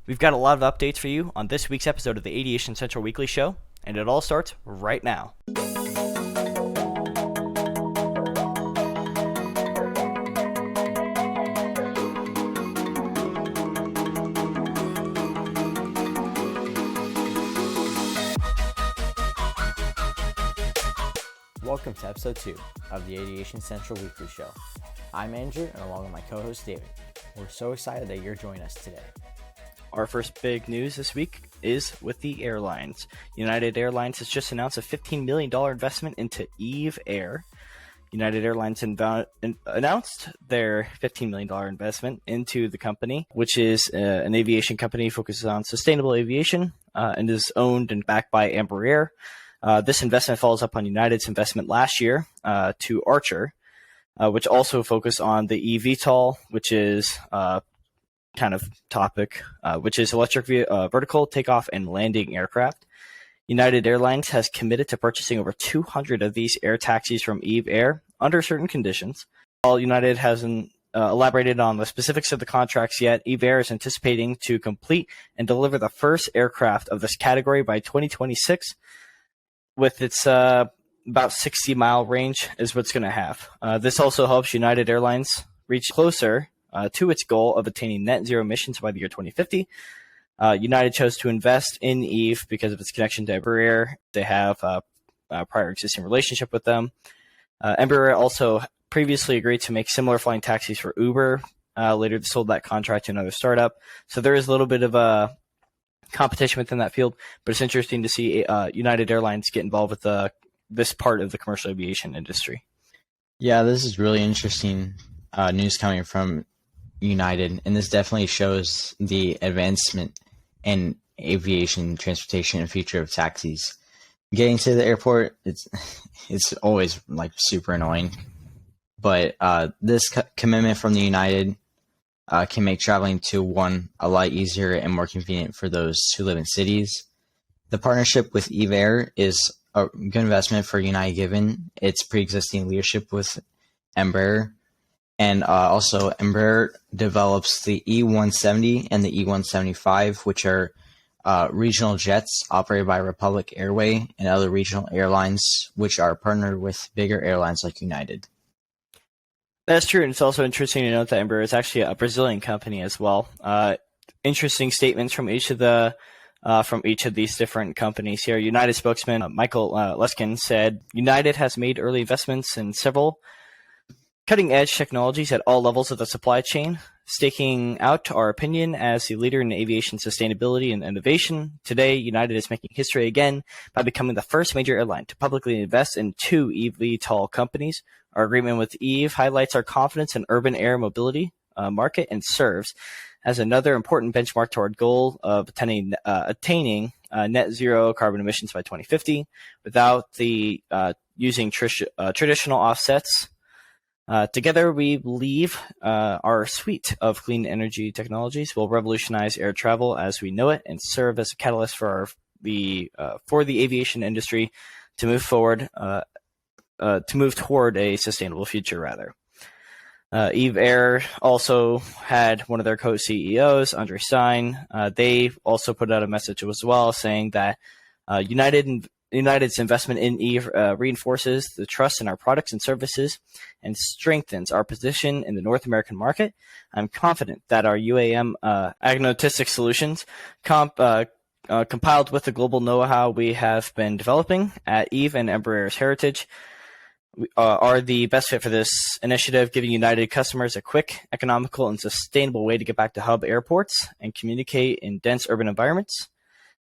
We've got a lot of updates for you on this week's episode of the Adiation Central Weekly Show, and it all starts right now. Welcome to episode 2 of the Adiation Central Weekly Show. I'm Andrew, and along with my co-host David, we're so excited that you're joining us today. Our first big news this week is with the airlines. United Airlines has just announced a $15 million investment into Eve Air. United Airlines announced their $15 million investment into the company, which is an aviation company focused on sustainable aviation and is owned and backed by Embraer. This investment follows up on United's investment last year to Archer, which also focused on the eVTOL, which is kind of topic, which is electric vertical takeoff and landing aircraft. United Airlines has committed to purchasing over 200 of these air taxis from Eve Air under certain conditions. While United hasn't elaborated on the specifics of the contracts yet, Eve Air is anticipating to complete and deliver the first aircraft of this category by 2026. With its about 60-mile range is what's going to have. This also helps United Airlines reach closer to its goal of attaining net zero emissions by the year 2050. United chose to invest in Eve because of its connection to Embraer. They have a prior existing relationship with them. Embraer also previously agreed to make similar flying taxis for Uber. Later, they sold that contract to another startup. So there is a little bit of a competition within that field, but it's interesting to see United Airlines get involved with this part of the commercial aviation industry. Yeah, this is really interesting news coming from United, and this definitely shows the advancement in aviation, transportation, and future of taxis. Getting to the airport, it's always like super annoying, but this commitment from the United can make traveling to one a lot easier and more convenient for those who live in cities. The partnership with Eve Air is a good investment for United given its pre-existing leadership with Embraer. And also Embraer develops the E170 and the E175, which are regional jets operated by Republic Airway and other regional airlines, which are partnered with bigger airlines like United. That's true, and it's also interesting to note that Embraer is actually a Brazilian company as well. Interesting statements from each of these different companies here. United spokesman Michael Luskin said, "United has made early investments in several cutting-edge technologies at all levels of the supply chain, staking out our opinion as the leader in aviation sustainability and innovation. Today, United is making history again by becoming the first major airline to publicly invest in 2 eVTOL companies. Our agreement with Eve highlights our confidence in urban air mobility market and serves as another important benchmark toward goal of attaining net zero carbon emissions by 2050 without the using traditional offsets. Together, we believe our suite of clean energy technologies will revolutionize air travel as we know it and serve as a catalyst for the aviation industry to move forward, to move toward a sustainable future, rather." Eve Air also had one of their co-CEOs, Andre Stein. They also put out a message as well saying that United's investment in Eve reinforces the trust in our products and services and strengthens our position in the North American market. I'm confident that our UAM agnostic solutions compiled with the global know-how we have been developing at Eve and Embraer's heritage are the best fit for this initiative, giving United customers a quick, economical, and sustainable way to get back to hub airports and communicate in dense urban environments.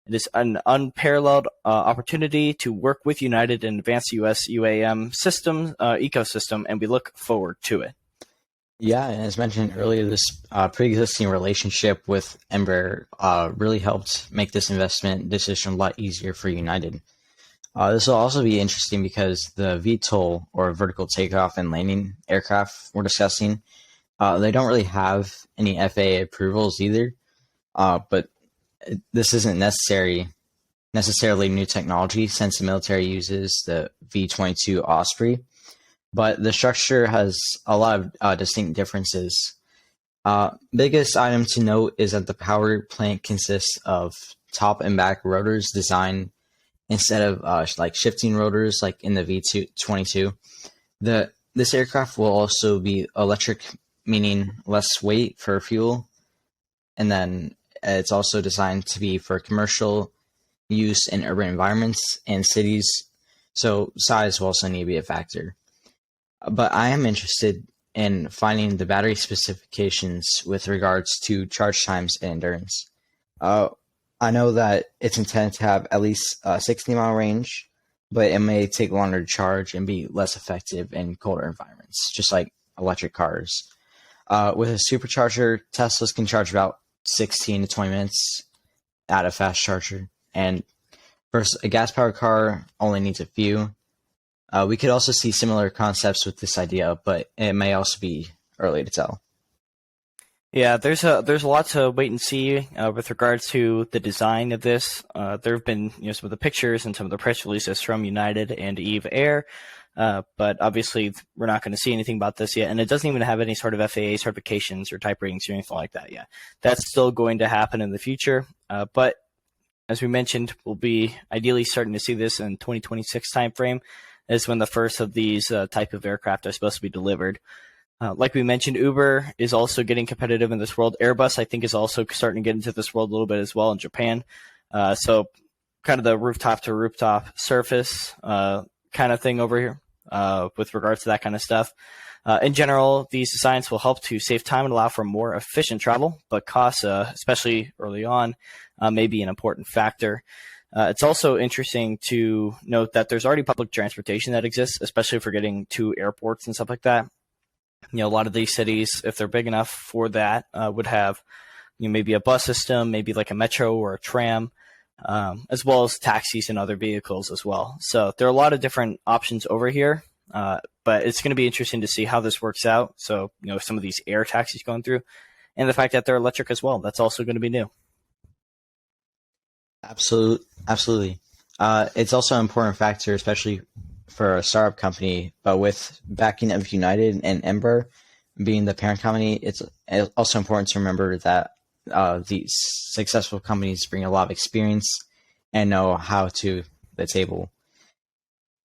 It is an unparalleled opportunity to work with United and advance the U.S. UAM system ecosystem, and we look forward to it. Yeah, and as mentioned earlier, this pre-existing relationship with Embraer really helped make this investment decision a lot easier for United. This will also be interesting because the VTOL, or vertical takeoff and landing aircraft we're discussing, they don't really have any FAA approvals either, but this isn't necessarily new technology since the military uses the V-22 Osprey, but the structure has a lot of distinct differences Biggest item to note is that the power plant consists of top and back rotors designed instead of like shifting rotors like in the V22. This aircraft will also be electric, meaning less weight for fuel, and then it's also designed to be for commercial use in urban environments and cities. So size will also need to be a factor. But I am interested in finding the battery specifications with regards to charge times and endurance. I know that it's intended to have at least a 60-mile range, but it may take longer to charge and be less effective in colder environments, just like electric cars. With a supercharger, Teslas can charge about 16 to 20 minutes at a fast charger, and versus a gas-powered car only needs a few. We could also see similar concepts with this idea, but it may also be early to tell. Yeah, there's a lot to wait and see with regards to the design of this. There have been some of the pictures and some of the press releases from United and Eve Air, but obviously we're not going to see anything about this yet, and it doesn't even have any sort of FAA certifications or type ratings or anything like that yet. That's still going to happen in the future, but as we mentioned, we'll be ideally starting to see this in 2026 timeframe. Is when the first of these type of aircraft are supposed to be delivered. Like we mentioned, Uber is also getting competitive in this world. Airbus, I think, is also starting to get into this world a little bit as well in Japan. So kind of the rooftop-to-rooftop surface kind of thing over here with regards to that kind of stuff. In general, these designs will help to save time and allow for more efficient travel, but costs, especially early on, may be an important factor. It's also interesting to note that there's already public transportation that exists, especially for getting to airports and stuff like that. A lot of these cities, if they're big enough for that, would have maybe a bus system, maybe like a metro or a tram, as well as taxis and other vehicles as well. So there are a lot of different options over here, but it's going to be interesting to see how this works out. So, some of these air taxis going through, and the fact that they're electric as well, that's also going to be new. Absolutely. It's also an important factor, especially for a startup company, but with backing of United and Embraer being the parent company, it's also important to remember that these successful companies bring a lot of experience and know how to the table.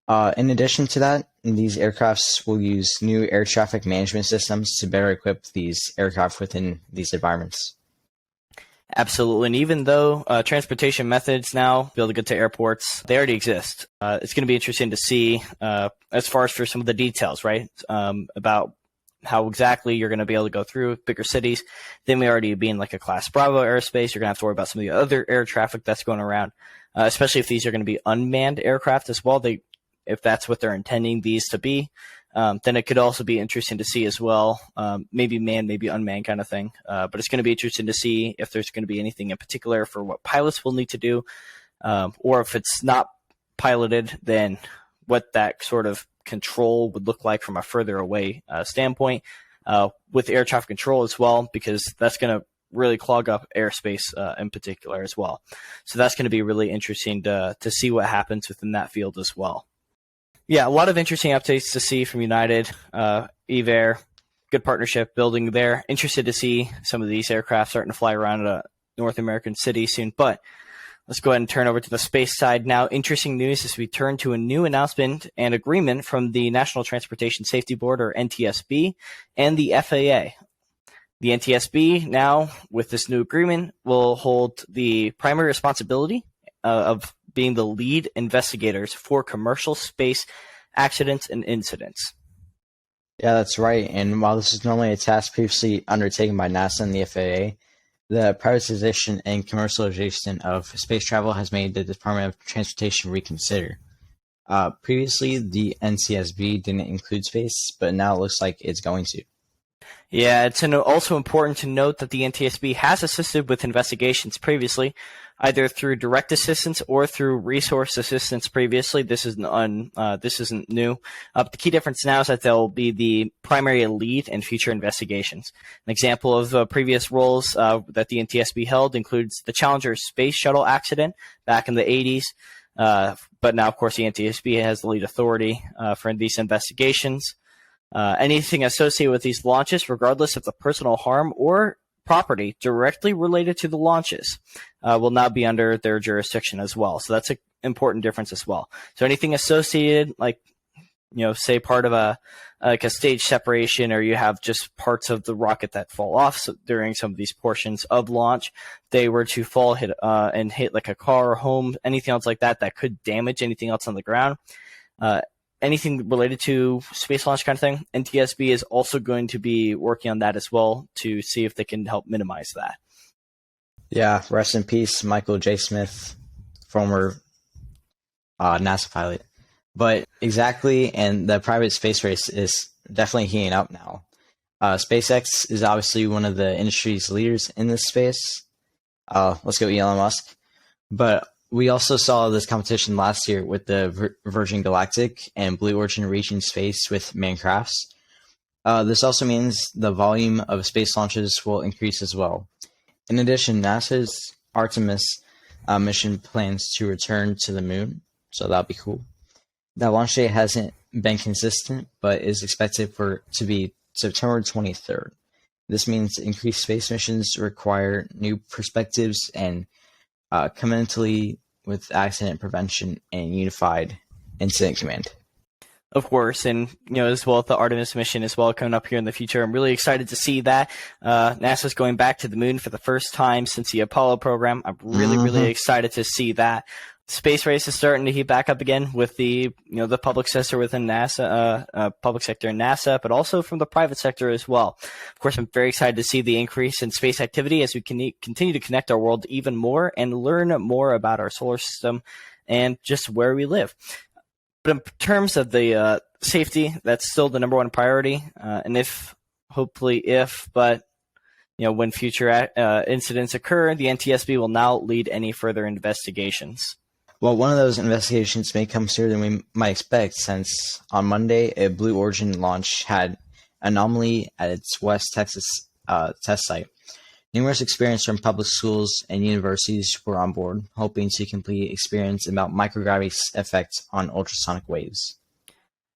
In addition to that, these aircrafts will use new air traffic management systems to better equip these aircraft within these environments. Absolutely. And even though transportation methods now be able to get to airports, they already exist. It's going to be interesting to see as far as for some of the details, right? About how exactly you're going to be able to go through bigger cities. Then we already be in like a Class Bravo airspace. You're going to have to worry about some of the other air traffic that's going around, especially if these are going to be unmanned aircraft as well. If that's what they're intending these to be. Then it could also be interesting to see as well, maybe manned, maybe unmanned kind of thing. But it's going to be interesting to see if there's going to be anything in particular for what pilots will need to do, or if it's not piloted, then what that sort of control would look like from a further away standpoint with air traffic control as well, because that's going to really clog up airspace in particular as well. So that's going to be really interesting to see what happens within that field as well. Yeah, a lot of interesting updates to see from United, Eve Air, good partnership building there. Interested to see some of these aircraft starting to fly around a North American city soon. But let's go ahead and turn over to the space side now. Interesting news as we turn to a new announcement and agreement from the National Transportation Safety Board, or NTSB, and the FAA. The NTSB now, with this new agreement, will hold the primary responsibility of being the lead investigators for commercial space accidents and incidents. Yeah, that's right. And while this is normally a task previously undertaken by NASA and the FAA, the privatization and commercialization of space travel has made the Department of Transportation reconsider. Previously, the NTSB didn't include space, but now it looks like it's going to. Yeah, it's also important to note that the NTSB has assisted with investigations previously, either through direct assistance or through resource assistance previously. This isn't new. But the key difference now is that they'll be the primary lead in future investigations. An example of previous roles that the NTSB held includes the Challenger space shuttle accident back in the 80s. But now, of course, the NTSB has the lead authority for these investigations. Anything associated with these launches, regardless of the personal harm or property directly related to the launches, will now be under their jurisdiction as well. So that's an important difference as well. So anything associated, like, say part of a stage separation, or you have just parts of the rocket that fall off during some of these portions of launch, they were to fall, hit like a car or home, anything else like that could damage anything else on the ground. Anything related to space launch kind of thing, NTSB is also going to be working on that as well to see if they can help minimize that. Yeah, rest in peace, Michael J. Smith, former NASA pilot. But exactly, and the private space race is definitely heating up now. SpaceX is obviously one of the industry's leaders in this space. Let's go Elon Musk. But we also saw this competition last year with the Virgin Galactic and Blue Origin reaching space with manned crafts. This also means the volume of space launches will increase as well. In addition, NASA's Artemis mission plans to return to the moon, so that'll be cool. That launch date hasn't been consistent, but is expected to be September 23rd. This means increased space missions require new perspectives and concomitantly with accident prevention and unified incident command. Of course, and as well, the Artemis mission as well coming up here in the future. I'm really excited to see that. NASA's going back to the moon for the first time since the Apollo program. I'm really excited to see that. Space race is starting to heat back up again with the public sector within NASA, public sector in NASA, but also from the private sector as well. Of course, I'm very excited to see the increase in space activity as we continue to connect our world even more and learn more about our solar system and just where we live. But in terms of the safety, that's still the number one priority. And when future incidents occur, the NTSB will now lead any further investigations. Well, one of those investigations may come sooner than we might expect, since on Monday, a Blue Origin launch had anomaly at its West Texas test site. Numerous experts from public schools and universities were on board, hoping to complete experiments about microgravity's effect on ultrasonic waves.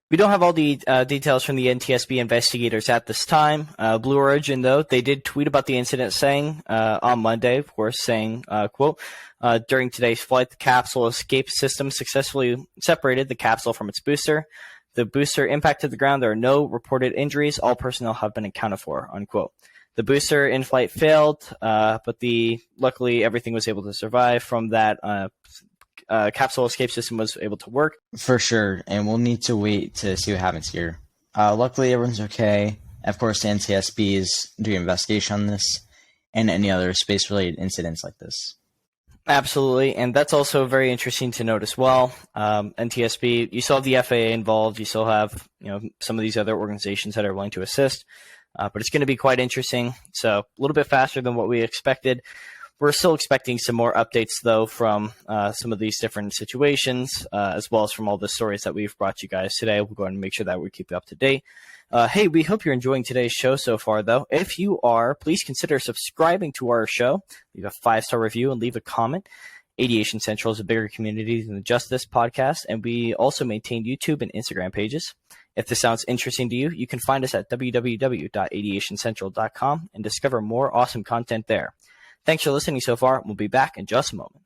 We don't have all the details from the NTSB investigators at this time. Blue Origin, though, they did tweet about the incident saying, on Monday, of course, saying, quote, during today's flight, the capsule escape system successfully separated the capsule from its booster. The booster impacted the ground. There are no reported injuries. All personnel have been accounted for, unquote. The booster in flight failed, but luckily everything was able to survive from that. Capsule escape system was able to work. For sure, and we'll need to wait to see what happens here. Luckily, everyone's okay. Of course, the NTSB is doing an investigation on this and any other space-related incidents like this. Absolutely, and that's also very interesting to note as well. NTSB, you still have the FAA involved. You still have some of these other organizations that are willing to assist. But it's going to be quite interesting. So a little bit faster than what we expected. We're still expecting some more updates, though, from some of these different situations, as well as from all the stories that we've brought you guys today. We'll go ahead and make sure that we keep you up to date. Hey, we hope you're enjoying today's show so far, though. If you are, please consider subscribing to our show. Leave a 5-star review and leave a comment. Adiation Central is a bigger community than just this podcast, and we also maintain YouTube and Instagram pages. If this sounds interesting to you, you can find us at www.adiationcentral.com and discover more awesome content there. Thanks for listening so far. We'll be back in just a moment.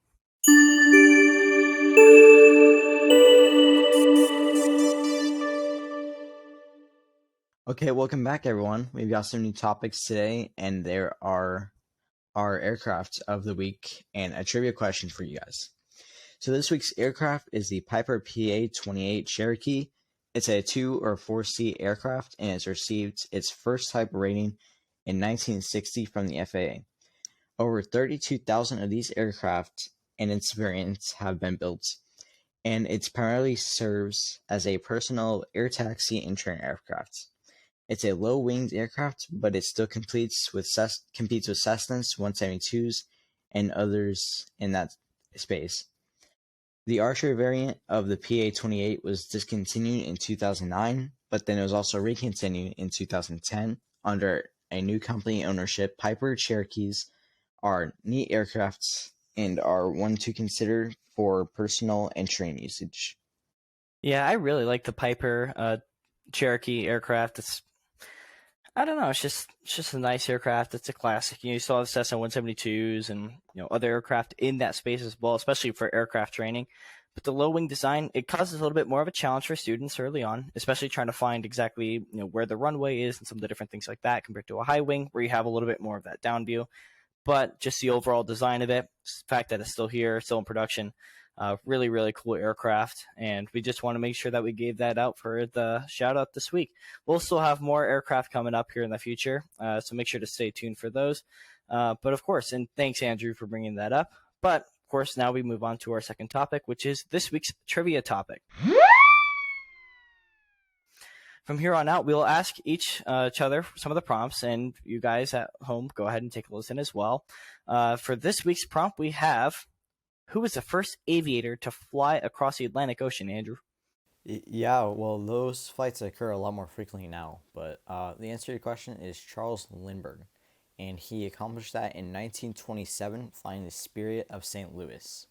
Okay, welcome back, everyone. We've got some new topics today, and there are our aircraft of the week and a trivia question for you guys. So this week's aircraft is the Piper PA-28 Cherokee. It's a 2 or 4-seat aircraft, and it's received its first type rating in 1960 from the FAA. Over 32,000 of these aircraft and its variants have been built, and it primarily serves as a personal air taxi and trainer aircraft. It's a low-winged aircraft, but it still competes with Cessnas 172s and others in that space. The Archer variant of the PA-28 was discontinued in 2009, but then it was also recontinued in 2010 under a new company ownership. Piper Cherokees are neat aircrafts and are one to consider for personal and train usage. Yeah, I really like the Piper Cherokee aircraft. I don't know. It's just a nice aircraft. It's a classic. You saw the Cessna 172s and other aircraft in that space as well, especially for aircraft training. But the low wing design, it causes a little bit more of a challenge for students early on, especially trying to find exactly where the runway is and some of the different things like that compared to a high wing where you have a little bit more of that down view. But just the overall design of it, the fact that it's still here, still in production, really, really cool aircraft. And we just want to make sure that we gave that out for the shout out this week. We'll still have more aircraft coming up here in the future, so make sure to stay tuned for those. But of course, and thanks, Andrew, for bringing that up. But of course, now we move on to our second topic, which is this week's trivia topic. From here on out, we'll ask each other some of the prompts, and you guys at home, go ahead and take a listen as well. For this week's prompt, we have, who was the first aviator to fly across the Atlantic Ocean, Andrew? Yeah, well, those flights occur a lot more frequently now, but the answer to your question is Charles Lindbergh, and he accomplished that in 1927, flying the Spirit of St. Louis.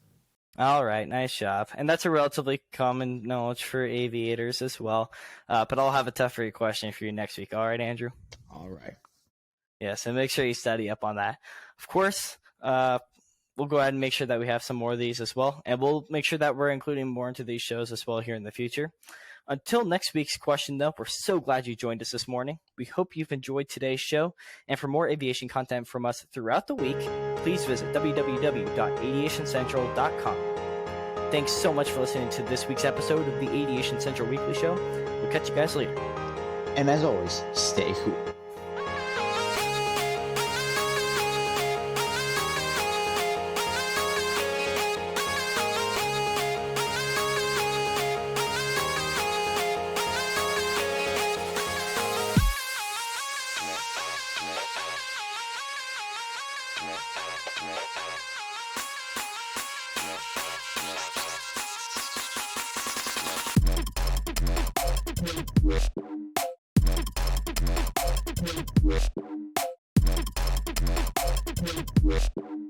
All right, nice job. And that's a relatively common knowledge for aviators as well. But I'll have a tougher question for you next week. All right, Andrew? All right. Yeah, so make sure you study up on that. Of course, we'll go ahead and make sure that we have some more of these as well. And we'll make sure that we're including more into these shows as well here in the future. Until next week's question, though, we're so glad you joined us this morning. We hope you've enjoyed today's show. And for more aviation content from us throughout the week, please visit www.aviationcentral.com. Thanks so much for listening to this week's episode of the Aviation Central Weekly Show. We'll catch you guys later. And as always, stay cool. We'll be right back.